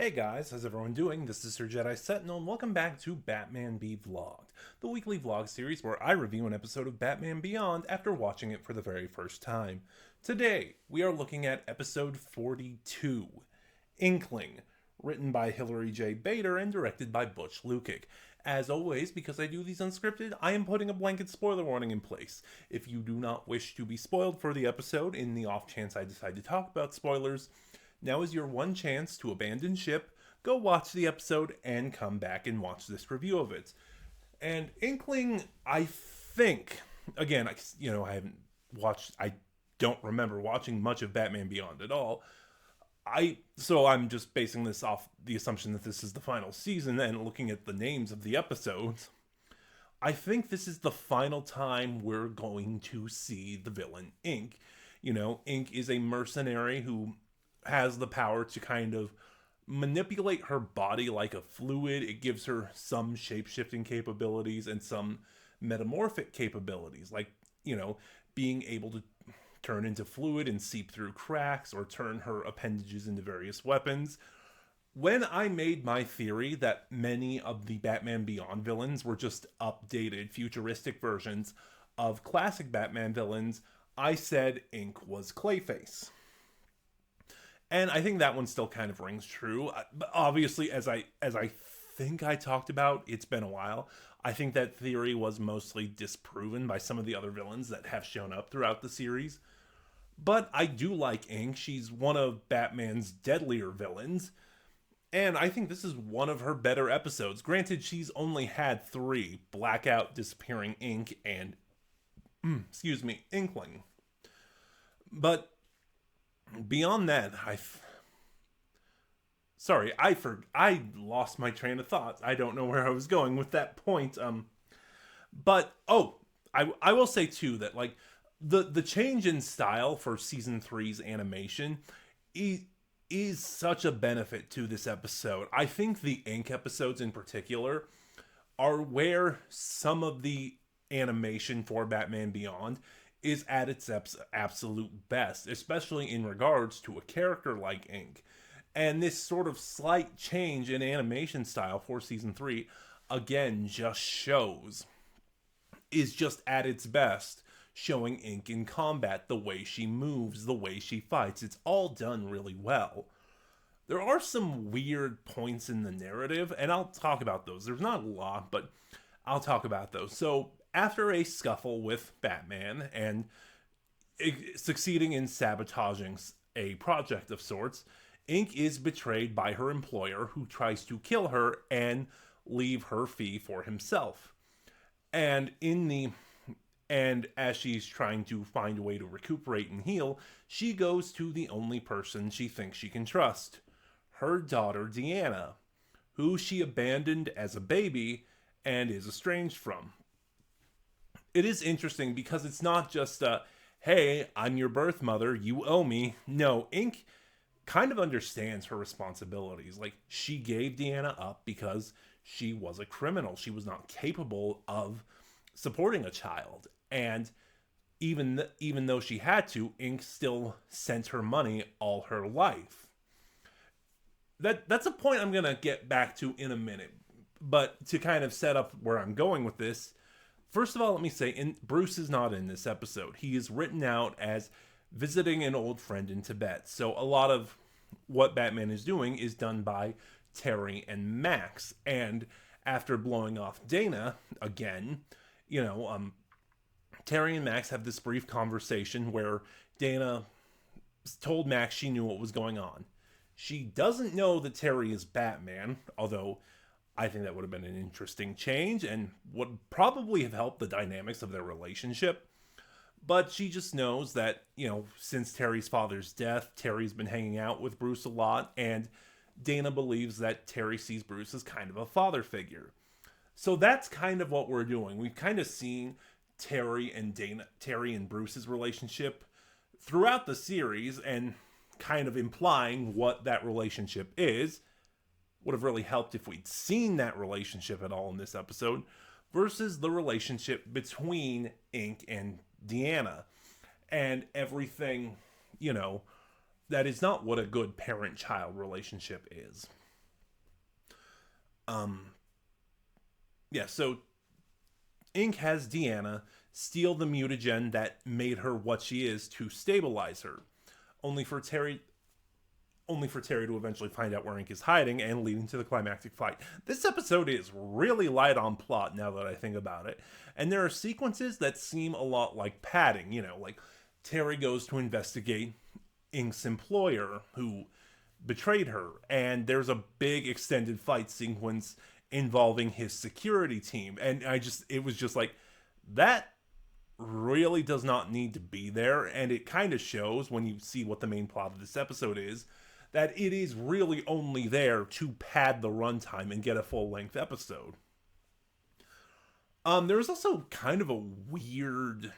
Hey guys, how's everyone doing? This is Sir Jedi Sentinel, and welcome back to Batman Be Vlogged, the weekly vlog series where I review an episode of Batman Beyond after watching it for the very first time. Today, we are looking at episode 42, Inqueling, written by Hilary J. Bader and directed by Butch Lukic. As always, because I do these unscripted, I am putting a blanket spoiler warning in place. If you do not wish to be spoiled for the episode, in the off chance I decide to talk about spoilers, now is your one chance to abandon ship, go watch the episode, and come back and watch this review of it. And Inkling, I think, again, I haven't watched, I don't remember watching much of Batman Beyond at all. So I'm just basing this off the assumption that this is the final season and looking at the names of the episodes. I think this is the final time we're going to see the villain Inque. Inque is a mercenary who has the power to kind of manipulate her body like a fluid. It gives her some shape-shifting capabilities and some metamorphic capabilities, like, being able to turn into fluid and seep through cracks or turn her appendages into various weapons. When I made my theory that many of the Batman Beyond villains were just updated, futuristic versions of classic Batman villains, I said Inque was Clayface. And I think that one still kind of rings true. But obviously, as I think I talked about, it's been a while. I think that theory was mostly disproven by some of the other villains that have shown up throughout the series. But I do like Inque. She's one of Batman's deadlier villains. And I think this is one of her better episodes. Granted, she's only had 3: Blackout, Disappearing Inque, and, Inkling. But beyond that, I lost my train of thought. I don't know where I was going with that point. I will say too that, like, the change in style for season three's animation is such a benefit to this episode. I think the Inque episodes in particular are where some of the animation for Batman Beyond is at its absolute best, especially in regards to a character like Inque. And this sort of slight change in animation style for season 3, again, is just at its best, showing Inque in combat, the way she moves, the way she fights. It's all done really well. There are some weird points in the narrative, and I'll talk about those. There's not a lot, but I'll talk about those. So, after a scuffle with Batman and succeeding in sabotaging a project of sorts, Inque is betrayed by her employer, who tries to kill her and leave her fee for himself. And as she's trying to find a way to recuperate and heal, she goes to the only person she thinks she can trust, her daughter Deanna, who she abandoned as a baby and is estranged from. It is interesting because it's not just hey, I'm your birth mother, you owe me. No, Inque kind of understands her responsibilities. Like, she gave Deanna up because she was a criminal. She was not capable of supporting a child. And even though she had to, Inque still sent her money all her life. That's a point I'm going to get back to in a minute. But to kind of set up where I'm going with this, first of all, let me say, Bruce is not in this episode. He is written out as visiting an old friend in Tibet. So a lot of what Batman is doing is done by Terry and Max. And after blowing off Dana again, Terry and Max have this brief conversation where Dana told Max she knew what was going on. She doesn't know that Terry is Batman, although I think that would have been an interesting change and would probably have helped the dynamics of their relationship. But she just knows that, since Terry's father's death, Terry's been hanging out with Bruce a lot, and Dana believes that Terry sees Bruce as kind of a father figure. So that's kind of what we're doing. We've kind of seen Terry and Bruce's relationship throughout the series, and kind of implying what that relationship is. Would have really helped if we'd seen that relationship at all in this episode, versus the relationship between Inque and Deanna, and everything, that is not what a good parent-child relationship is. Um, yeah, so Inc has Deanna steal the mutagen that made her what she is to stabilize her, only for Terry only for Terry to eventually find out where Inc is hiding and leading to the climactic fight. This episode is really light on plot now that I think about it. And there are sequences that seem a lot like padding, like Terry goes to investigate Inc's employer who betrayed her, and there's a big extended fight sequence involving his security team. And it was just like, that really does not need to be there, and it kind of shows when you see what the main plot of this episode is, that it is really only there to pad the runtime and get a full-length episode. There's also kind of a weird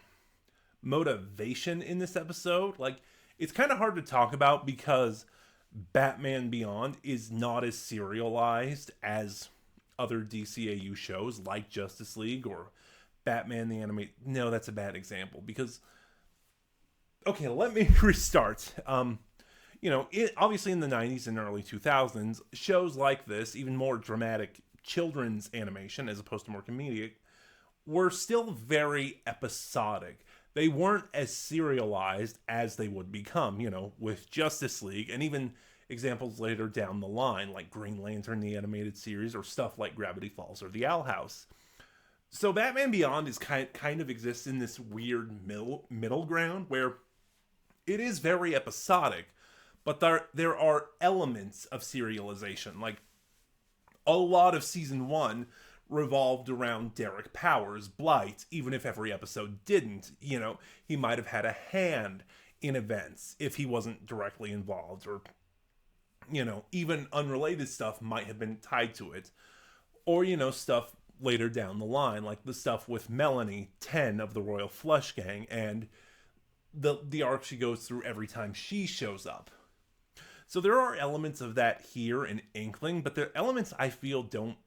motivation in this episode. Like, it's kind of hard to talk about because Batman Beyond is not as serialized as other DCAU shows like Justice League or Batman the Animated. No, that's a bad example because, okay, let me restart. Obviously in the 90s and early 2000s, shows like this, even more dramatic children's animation as opposed to more comedic, were still very episodic. They weren't as serialized as they would become, with Justice League, and even examples later down the line, like Green Lantern, the animated series, or stuff like Gravity Falls or The Owl House. So Batman Beyond is kind of exists in this weird middle ground where it is very episodic, but there are elements of serialization. Like, a lot of season 1 revolved around Derek Powers' Blight, even if every episode didn't. He might have had a hand in events if he wasn't directly involved, or, even unrelated stuff might have been tied to it. Or, stuff later down the line, like the stuff with Melanie 10 of the Royal Flush Gang, and the arc she goes through every time she shows up. So there are elements of that here in Inqueling, but the elements I feel don't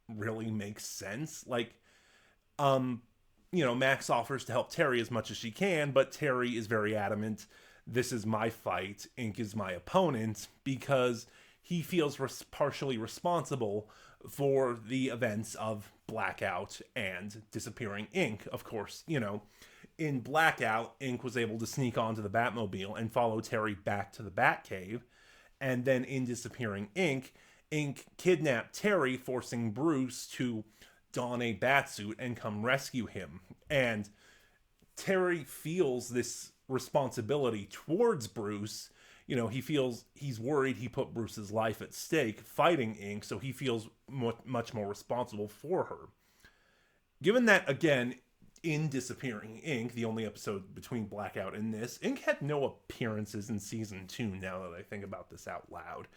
really make sense. Like, Max offers to help Terry as much as she can, but Terry is very adamant, this is my fight, Inc is my opponent, because he feels partially responsible for the events of Blackout and disappearing Inc. Of course, in Blackout, Inc was able to sneak onto the Batmobile and follow Terry back to the Batcave. And then in Disappearing Inc kidnapped Terry, forcing Bruce to don a batsuit and come rescue him. And Terry feels this responsibility towards Bruce. He's worried he put Bruce's life at stake fighting Inc, so he feels much more responsible for her. Given that, again, in Disappearing Inc, the only episode between Blackout and this, Inc had no appearances in season 2, now that I think about this out loud.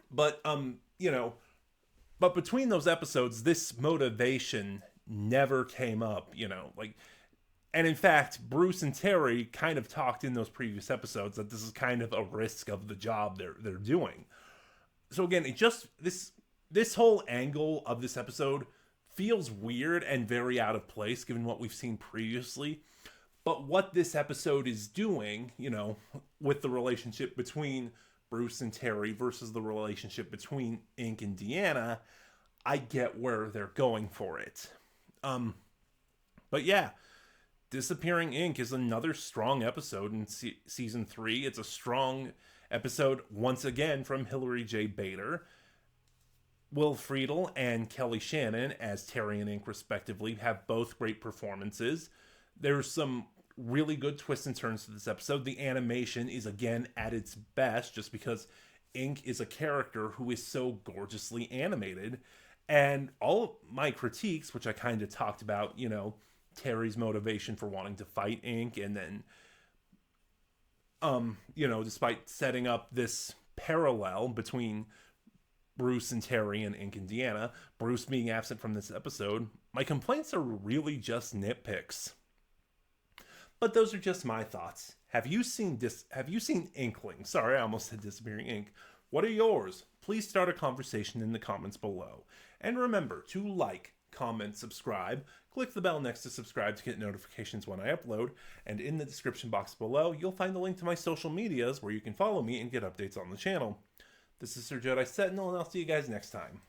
But, but between those episodes, this motivation never came up, and in fact, Bruce and Terry kind of talked in those previous episodes that this is kind of a risk of the job they're doing. So again, this whole angle of this episode feels weird and very out of place given what we've seen previously. But what this episode is doing, with the relationship between Bruce and Terry versus the relationship between Inc and Deanna, I get where they're going for it. But yeah, Disappearing Inc is another strong episode in season 3. It's a strong episode once again from Hilary J. Bader. Will Friedle and Kelly Shannon as Terry and Inc respectively have both great performances. There's some really good twists and turns to this episode. The animation is again at its best just because Inc is a character who is so gorgeously animated. And all of my critiques, which I kind of talked about, Terry's motivation for wanting to fight Inc, and then despite setting up this parallel between Bruce and Terry and Inc and Deanna, Bruce being absent from this episode, my complaints are really just nitpicks. But those are just my thoughts. Have you seen Inqueling? Sorry, I almost said Disappearing Inc. What are yours? Please start a conversation in the comments below. And remember to like, comment, subscribe, click the bell next to subscribe to get notifications when I upload, and in the description box below, you'll find the link to my social medias where you can follow me and get updates on the channel. This is Sir Jedi Sentinel, and I'll see you guys next time.